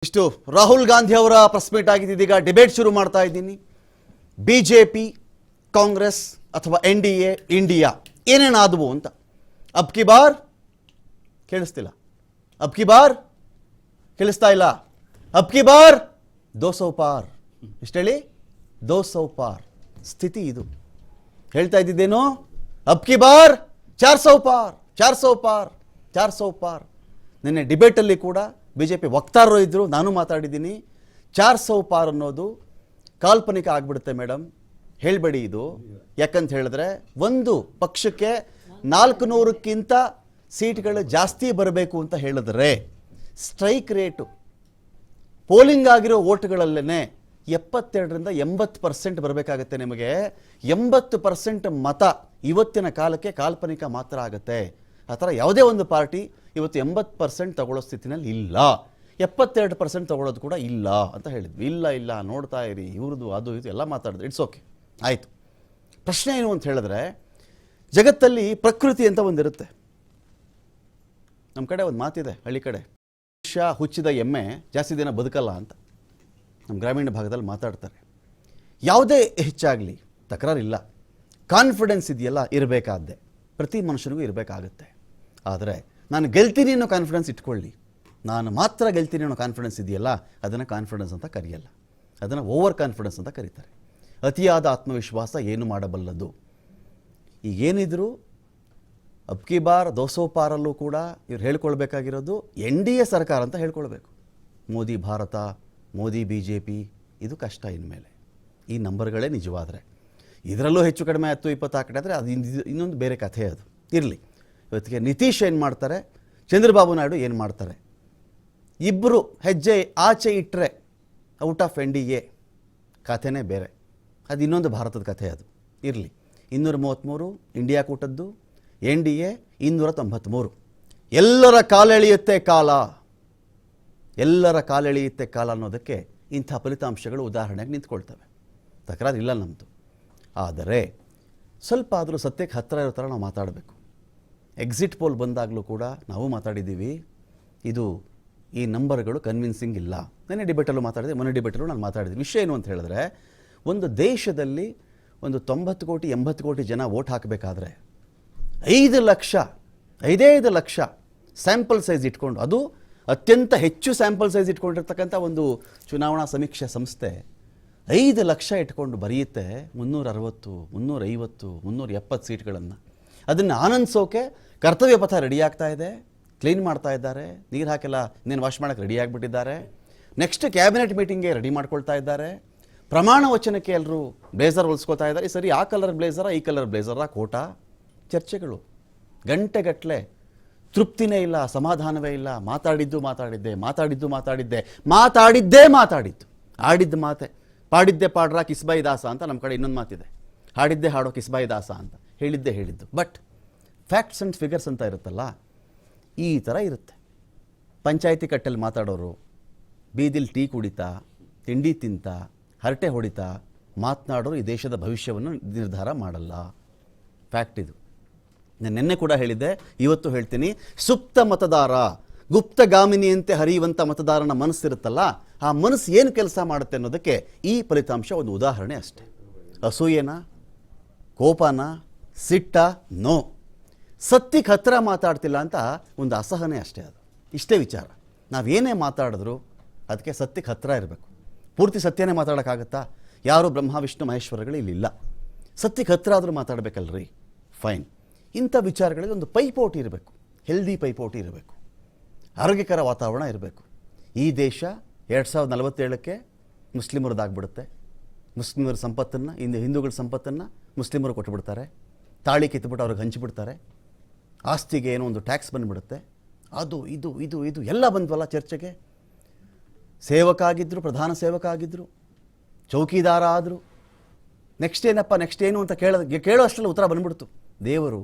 ಇಷ್ಟು ರಾಹುಲ್ ಗಾಂಧಿ ಅವರ press meet ಆಗಿದ್ದು ಇದೀಗ ಡಿಬೇಟ್ ಶುರು ಮಾಡ್ತಾ ಇದ್ದೀನಿ. ಬಿಜೆಪಿ, ಕಾಂಗ್ರೆಸ್ ಅಥವಾ NDA, ಇಂಡಿಯಾ ಏನೇನಾದವು ಅಂತ. ಅಬ್ ಕಿ ಬಾರ್ ಕೇಳಿಸ್ತಿಲ್ಲ, ಅಬ್ ಕಿ ಬಾರ್ ಕೇಳಿಸ್ತಾ ಇಲ್ಲ, ಅಬ್ ಕಿ ಬಾರ್ 200 ಪಾರ್. ಎಷ್ಟು ಹೇಳಿ? 200 ಪಾರ್ ಸ್ಥಿತಿ ಇದು. ಹೇಳ್ತಾ ಇದ್ದಿದ್ದೇನು? ಅಬ್ ಕಿ ಬಾರ್ 400 ಪಾರ್, 400 ಪಾರ್, 400 ಪಾರ್. ನಿನ್ನೆ ಡಿಬೇಟಲ್ಲಿ ಕೂಡ ಬಿಜೆಪಿ ವಕ್ತಾರರು ಇದ್ದರು, ನಾನು ಮಾತಾಡಿದ್ದೀನಿ. 400 ಪಾರ್ ಅನ್ನೋದು ಕಾಲ್ಪನಿಕ ಆಗಿಬಿಡುತ್ತೆ ಮೇಡಮ್, ಹೇಳಬೇಡಿ ಇದು. ಯಾಕಂತ ಹೇಳಿದ್ರೆ ಒಂದು ಪಕ್ಷಕ್ಕೆ 400ಕ್ಕಿಂತ ಸೀಟ್ಗಳು ಜಾಸ್ತಿ ಬರಬೇಕು ಅಂತ ಹೇಳಿದ್ರೆ ಸ್ಟ್ರೈಕ್ ರೇಟು ಪೋಲಿಂಗ್ ಆಗಿರೋ ಓಟ್ಗಳಲ್ಲೇ 72ರಿಂದ 80% ಬರಬೇಕಾಗತ್ತೆ. ನಿಮಗೆ 80% ಮತ ಇವತ್ತಿನ ಕಾಲಕ್ಕೆ ಕಾಲ್ಪನಿಕ ಮಾತ್ರ ಆಗುತ್ತೆ. ಆ ಥರ ಯಾವುದೇ ಒಂದು ಪಾರ್ಟಿ ಇವತ್ತು 80% ತಗೊಳ್ಳೋ ಸ್ಥಿತಿನಲ್ಲಿ ಇಲ್ಲ, 72% ತಗೊಳ್ಳೋದು ಕೂಡ ಇಲ್ಲ ಅಂತ ಹೇಳಿದ್ವಿ. ಇಲ್ಲ ನೋಡ್ತಾ ಇರಿ, ಇವ್ರದ್ದು ಅದು ಇದು ಎಲ್ಲ ಮಾತಾಡಿದ್ರು, ಇಟ್ಸ್ ಓಕೆ, ಆಯಿತು. ಪ್ರಶ್ನೆ ಏನು ಅಂತ ಹೇಳಿದ್ರೆ, ಜಗತ್ತಲ್ಲಿ ಪ್ರಕೃತಿ ಅಂತ ಒಂದಿರುತ್ತೆ. ನಮ್ಮ ಕಡೆ ಒಂದು ಮಾತಿದೆ, ಹಳ್ಳಿ ಕಡೆ, ಮನುಷ್ಯ ಹುಚ್ಚಿದ ಎಮ್ಮೆ ಜಾಸ್ತಿ ದಿನ ಬದುಕಲ್ಲ ಅಂತ ನಮ್ಮ ಗ್ರಾಮೀಣ ಭಾಗದಲ್ಲಿ ಮಾತಾಡ್ತಾರೆ. ಯಾವುದೇ ಹೆಚ್ಚಾಗಲಿ ತಕರಾರಿಲ್ಲ, ಕಾನ್ಫಿಡೆನ್ಸ್ ಇದೆಯಲ್ಲ ಇರಬೇಕಾದ್ದೆ, ಪ್ರತಿ ಮನುಷ್ಯನಿಗೂ ಇರಬೇಕಾಗುತ್ತೆ. ಆದರೆ ನಾನು ಗೆಲ್ತೀನಿ ಅನ್ನೋ ಕಾನ್ಫಿಡೆನ್ಸ್ ಇಟ್ಕೊಳ್ಳಿ, ನಾನು ಮಾತ್ರ ಗೆಲ್ತೀನಿ ಅನ್ನೋ ಕಾನ್ಫಿಡೆನ್ಸ್ ಇದೆಯಲ್ಲ ಅದನ್ನು ಕಾನ್ಫಿಡೆನ್ಸ್ ಅಂತ ಕರೆಯಲ್ಲ, ಅದನ್ನು ಓವರ್ ಕಾನ್ಫಿಡೆನ್ಸ್ ಅಂತ ಕರೀತಾರೆ. ಅತಿಯಾದ ಆತ್ಮವಿಶ್ವಾಸ ಏನು ಮಾಡಬಲ್ಲದು. ಈಗೇನಿದ್ರು ಅಬ್ ಕಿ ಬಾರ್ 200 ಪಾರಲ್ಲೂ ಕೂಡ ಇವ್ರು ಹೇಳ್ಕೊಳ್ಬೇಕಾಗಿರೋದು NDA ಸರ್ಕಾರ ಅಂತ ಹೇಳ್ಕೊಳ್ಬೇಕು. ಮೋದಿ ಭಾರತ, ಮೋದಿ BJP ಇದು ಕಷ್ಟ. ಇನ್ಮೇಲೆ ಈ ನಂಬರ್ಗಳೇ ನಿಜವಾದರೆ, ಇದರಲ್ಲೂ ಹೆಚ್ಚು ಕಡಿಮೆ 10-20 ಆ ಕಡೆ ಆದರೆ ಅದು ಇನ್ನೊಂದು ಬೇರೆ ಕಥೆ. ಅದು ಇರಲಿ. ಇವತ್ತಿಗೆ ನಿತೀಶ್ ಏನು ಮಾಡ್ತಾರೆ, ಚಂದ್ರಬಾಬು ನಾಯ್ಡು ಏನು ಮಾಡ್ತಾರೆ, ಇಬ್ಬರು ಹೆಜ್ಜೆ ಆಚೆ ಇಟ್ಟರೆ ಔಟ್ ಆಫ್ NDA ಕಥೆನೇ ಬೇರೆ. ಅದು ಇನ್ನೊಂದು ಭಾರತದ ಕಥೆ. ಅದು ಇರಲಿ. 233 ಇಂಡಿಯಾ ಕೂಟದ್ದು, NDA 293. ಎಲ್ಲರ ಕಾಲೆಳೆಯುತ್ತೆ ಕಾಲ, ಎಲ್ಲರ ಕಾಲೆಳೆಯುತ್ತೆ ಕಾಲ ಅನ್ನೋದಕ್ಕೆ ಇಂಥ ಫಲಿತಾಂಶಗಳು ಉದಾಹರಣೆಗೆ ನಿಂತ್ಕೊಳ್ತವೆ. ತಕರಾರಿಲ್ಲ ನಮ್ಮದು. ಆದರೆ ಸ್ವಲ್ಪ ಆದರೂ ಸತ್ಯಕ್ಕೆ ಹತ್ತಿರ ಇರೋ ಥರ ನಾವು ಮಾತಾಡಬೇಕು. ಎಕ್ಸಿಟ್ ಪೋಲ್ ಬಂದಾಗಲೂ ಕೂಡ ನಾವು ಮಾತಾಡಿದ್ದೀವಿ, ಇದು ಈ ನಂಬರ್ಗಳು ಕನ್ವಿನ್ಸಿಂಗ್ ಇಲ್ಲ. ನೆನ್ನೆ ಡಿಬೇಟಲ್ಲೂ ಮಾತಾಡಿದೆ, ಮೊನ್ನೆ ಡಿಬೇಟಲ್ಲೂ ನಾನು ಮಾತಾಡಿದ್ದೀನಿ. ವಿಷಯ ಏನು ಅಂತ ಹೇಳಿದ್ರೆ, ಒಂದು ದೇಶದಲ್ಲಿ ಒಂದು 90 ಕೋಟಿ 80 ಕೋಟಿ ಜನ ವೋಟ್ ಹಾಕಬೇಕಾದ್ರೆ 5 ಲಕ್ಷ ಸ್ಯಾಂಪಲ್ ಸೈಜ್ ಇಟ್ಕೊಂಡು, ಅದು ಅತ್ಯಂತ ಹೆಚ್ಚು ಸ್ಯಾಂಪಲ್ ಸೈಜ್ ಇಟ್ಕೊಂಡಿರ್ತಕ್ಕಂಥ ಒಂದು ಚುನಾವಣಾ ಸಮೀಕ್ಷೆ ಸಂಸ್ಥೆ 5 ಲಕ್ಷ ಇಟ್ಕೊಂಡು ಬರೆಯುತ್ತೆ 360, 350, 370 ಸೀಟ್ಗಳನ್ನು. ಅದನ್ನು ಆನಂದಿಸೋಕೆ ಕರ್ತವ್ಯ ಪಥ ರೆಡಿ ಆಗ್ತಾ ಇದೆ, ಕ್ಲೀನ್ ಮಾಡ್ತಾ ಇದ್ದಾರೆ, ನೀರು ಹಾಕೆಲ್ಲ ಇನ್ನೇನು ವಾಶ್ ಮಾಡೋಕ್ಕೆ ರೆಡಿ ಆಗಿಬಿಟ್ಟಿದ್ದಾರೆ. ನೆಕ್ಸ್ಟ್ ಕ್ಯಾಬಿನೆಟ್ ಮೀಟಿಂಗ್ಗೆ ರೆಡಿ ಮಾಡ್ಕೊಳ್ತಾ ಇದ್ದಾರೆ. ಪ್ರಮಾಣ ವಚನಕ್ಕೆ ಎಲ್ಲರೂ ಬ್ಲೇಸರ್ ಹೊಲಿಸ್ಕೊತಾ ಇದ್ದಾರೆ. ಸರಿ, ಆ ಕಲರ್ ಬ್ಲೇಸರಾ, ಈ ಕಲರ್ ಬ್ಲೇಸರಾ, ಕೋಟ ಚರ್ಚೆಗಳು ಗಂಟೆಗಟ್ಟಲೆ, ತೃಪ್ತಿನೇ ಇಲ್ಲ, ಸಮಾಧಾನವೇ ಇಲ್ಲ. ಮಾತಾಡಿದ್ದು ಆಡಿದ್ದ ಮಾತೆ, ಪಾಡಿದ್ದೆ ಪಾಡ್ರ ಕಿಸ್ಬಾಯಿ ದಾಸ ಅಂತ ನಮ್ಮ ಕಡೆ ಇನ್ನೊಂದು ಮಾತಿದೆ, ಹಾಡಿದ್ದೆ ಹಾಡೋ ಕಿಸ್ಬಾಯಿ ದಾಸ ಅಂತ, ಹೇಳಿದ್ದು. ಬಟ್ ಫ್ಯಾಕ್ಟ್ಸ್ ಆ್ಯಂಡ್ ಫಿಗರ್ಸ್ ಅಂತ ಇರುತ್ತಲ್ಲ, ಈ ಥರ ಇರುತ್ತೆ. ಪಂಚಾಯಿತಿ ಕಟ್ಟಲ್ಲಿ ಮಾತಾಡೋರು ಬೀದಿಲ್ ಟೀ ಕುಡಿತಾ, ತಿಂಡಿ ತಿಂತ, ಹರಟೆ ಹೊಡಿತಾ ಮಾತನಾಡೋರು ಈ ದೇಶದ ಭವಿಷ್ಯವನ್ನು ನಿರ್ಧಾರ ಮಾಡಲ್ಲ. ಫ್ಯಾಕ್ಟ್ ಇದು. ನಾನು ನಿನ್ನೆ ಕೂಡ ಹೇಳಿದ್ದೆ, ಇವತ್ತು ಹೇಳ್ತೀನಿ. ಸುಪ್ತ ಮತದಾರ, ಗುಪ್ತಗಾಮಿನಿಯಂತೆ ಹರಿಯುವಂಥ ಮತದಾರನ ಮನಸ್ಸಿರುತ್ತಲ್ಲ, ಆ ಮನಸ್ಸು ಏನು ಕೆಲಸ ಮಾಡುತ್ತೆ ಅನ್ನೋದಕ್ಕೆ ಈ ಫಲಿತಾಂಶ ಒಂದು ಉದಾಹರಣೆ ಅಷ್ಟೇ. ಅಸೂಯೆನ, ಕೋಪನ, ಸಿಟ್ಟ? ನೋ. ಸತ್ಯಕ್ಕೆ ಹತ್ತಿರ ಮಾತಾಡ್ತಿಲ್ಲ ಅಂತ ಒಂದು ಅಸಹನೆ ಅಷ್ಟೇ. ಅದು ಇಷ್ಟೇ ವಿಚಾರ. ನಾವೇನೇ ಮಾತಾಡಿದ್ರು ಅದಕ್ಕೆ ಸತ್ಯಕ್ಕೆ ಹತ್ತಿರ ಇರಬೇಕು. ಪೂರ್ತಿ ಸತ್ಯನೇ ಮಾತಾಡೋಕ್ಕಾಗತ್ತಾ? ಯಾರು ಬ್ರಹ್ಮ ವಿಷ್ಣು ಮಹೇಶ್ವರಗಳು ಇಲ್ಲಿಲ್ಲ. ಸತ್ಯಕ್ಕೆ ಹತ್ತಿರ ಆದರೂ ಮಾತಾಡಬೇಕಲ್ರಿ. ಫೈನ್. ಇಂಥ ವಿಚಾರಗಳಲ್ಲಿ ಒಂದು ಪೈಪೋಟಿ ಇರಬೇಕು, ಹೆಲ್ದಿ ಪೈಪೋಟಿ ಇರಬೇಕು, ಆರೋಗ್ಯಕರ ವಾತಾವರಣ ಇರಬೇಕು. ಈ ದೇಶ 2047ಕ್ಕೆ ಮುಸ್ಲಿಮರದಾಗ್ಬಿಡುತ್ತೆ. ಮುಸ್ಲಿಮರ ಸಂಪತ್ತನ್ನು, ಹಿಂದೂಗಳ ಸಂಪತ್ತನ್ನು ಮುಸ್ಲಿಮರು ಕೊಟ್ಟುಬಿಡ್ತಾರೆ. ತಾಳಿ ಕಿತ್ತುಬಿಟ್ಟು ಅವ್ರಿಗೆ ಹಂಚಿಬಿಡ್ತಾರೆ. ಆಸ್ತಿಗೆ ಏನೋ ಒಂದು ಟ್ಯಾಕ್ಸ್ ಬಂದುಬಿಡುತ್ತೆ. ಅದು ಇದು ಎಲ್ಲ ಬಂದ್ವಲ್ಲ ಚರ್ಚೆಗೆ. ಸೇವಕ ಆಗಿದ್ದರು, ಪ್ರಧಾನ ಸೇವಕ ಆಗಿದ್ದರು, ಚೌಕಿದಾರ ಆದರು. ನೆಕ್ಸ್ಟ್ ಏನು ಅಂತ ಕೇಳೋ ಅಷ್ಟರಲ್ಲಿ ಉತ್ತರ ಬಂದ್ಬಿಡ್ತು. ದೇವರು,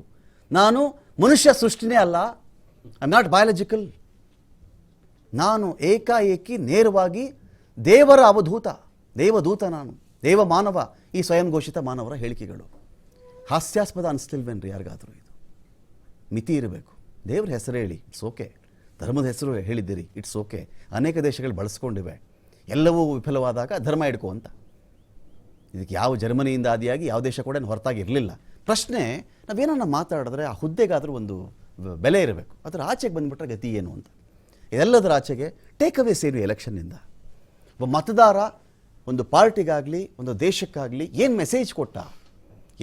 ನಾನು ಮನುಷ್ಯ ಸೃಷ್ಟಿನೇ ಅಲ್ಲ, ಐ ಆಮ್ ನಾಟ್ ಬಯಾಲಜಿಕಲ್, ನಾನು ಏಕಾಏಕಿ ನೇರವಾಗಿ ದೇವರ ಅವಧೂತ, ದೇವದೂತ, ನಾನು ದೇವ ಮಾನವ. ಈ ಸ್ವಯಂ ಘೋಷಿತ ಮಾನವರ ಹೇಳಿಕೆಗಳು ಹಾಸ್ಯಾಸ್ಪದ ಅನಿಸ್ತಿಲ್ವೇನ್ರಿ ಯಾರಿಗಾದರೂ? ಇದು ಮಿತಿ ಇರಬೇಕು. ದೇವ್ರ ಹೆಸರು ಹೇಳಿ, ಇಟ್ಸ್ ಓಕೆ. ಧರ್ಮದ ಹೆಸರು ಹೇಳಿದ್ದೀರಿ, ಇಟ್ಸ್ ಓಕೆ. ಅನೇಕ ದೇಶಗಳು ಬಳಸ್ಕೊಂಡಿವೆ. ಎಲ್ಲವೂ ವಿಫಲವಾದಾಗ ಧರ್ಮ ಇಡ್ಕೋ ಅಂತ. ಇದಕ್ಕೆ ಯಾವ ಜರ್ಮನಿಯಿಂದ ಆದಿಯಾಗಿ ಯಾವ ದೇಶ ಕೂಡ ಹೊರತಾಗಿ ಇರಲಿಲ್ಲ. ಪ್ರಶ್ನೆ, ನಾವೇನನ್ನ ಮಾತಾಡಿದ್ರೆ ಆ ಹುದ್ದೆಗಾದರೂ ಒಂದು ಬೆಲೆ ಇರಬೇಕು. ಅದರ ಆಚೆಗೆ ಬಂದುಬಿಟ್ರೆ ಗತಿ ಏನು ಅಂತ. ಇದೆಲ್ಲದರ ಆಚೆಗೆ ಟೇಕ್ ಅವೇಸ್ ಏನು ಎಲೆಕ್ಷನ್ನಿಂದ? ಒಬ್ಬ ಮತದಾರ ಒಂದು ಪಾರ್ಟಿಗಾಗಲಿ ಒಂದು ದೇಶಕ್ಕಾಗಲಿ ಏನು ಮೆಸೇಜ್ ಕೊಟ್ಟ,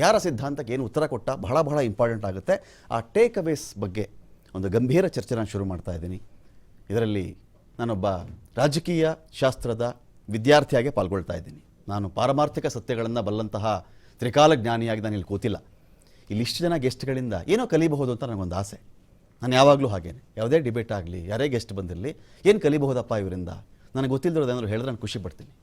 ಯಾರ ಸಿದ್ಧಾಂತಕ್ಕೆ ಏನು ಉತ್ತರ ಕೊಟ್ಟ, ಬಹಳ ಬಹಳ ಇಂಪಾರ್ಟೆಂಟ್ ಆಗುತ್ತೆ. ಆ ಟೇಕ್ ಅವೇಸ್ ಬಗ್ಗೆ ಒಂದು ಗಂಭೀರ ಚರ್ಚೆ ನಾನು ಶುರು ಮಾಡ್ತಾ ಇದ್ದೀನಿ. ಇದರಲ್ಲಿ ನಾನೊಬ್ಬ ರಾಜಕೀಯ ಶಾಸ್ತ್ರದ ವಿದ್ಯಾರ್ಥಿಯಾಗಿ ಪಾಲ್ಗೊಳ್ತಾ ಇದ್ದೀನಿ. ನಾನು ಪಾರಮಾರ್ಥಿಕ ಸತ್ಯಗಳನ್ನು ಬಲ್ಲಂತಹ ತ್ರಿಕಾಲ ಜ್ಞಾನಿಯಾಗಿ ನಾನು ಇಲ್ಲಿ ಕೂತಿಲ್ಲ. ಇಲ್ಲಿ ಇಷ್ಟು ಜನ ಗೆಸ್ಟ್ಗಳಿಂದ ಏನೋ ಕಲಿಬಹುದು ಅಂತ ನನಗೊಂದು ಆಸೆ. ನಾನು ಯಾವಾಗಲೂ ಹಾಗೇನೆ, ಯಾವುದೇ ಡಿಬೇಟ್ ಆಗಲಿ, ಯಾರೇ ಗೆಸ್ಟ್ ಬಂದಿರಲಿ, ಏನು ಕಲಿಬಹುದಪ್ಪ ಇವರಿಂದ, ನನಗೆ ಗೊತ್ತಿಲ್ಲದಿರೋದೇನಾದ್ರು ಹೇಳಿದ್ರೆ ನಾನು ಖುಷಿ ಪಡ್ತೀನಿ.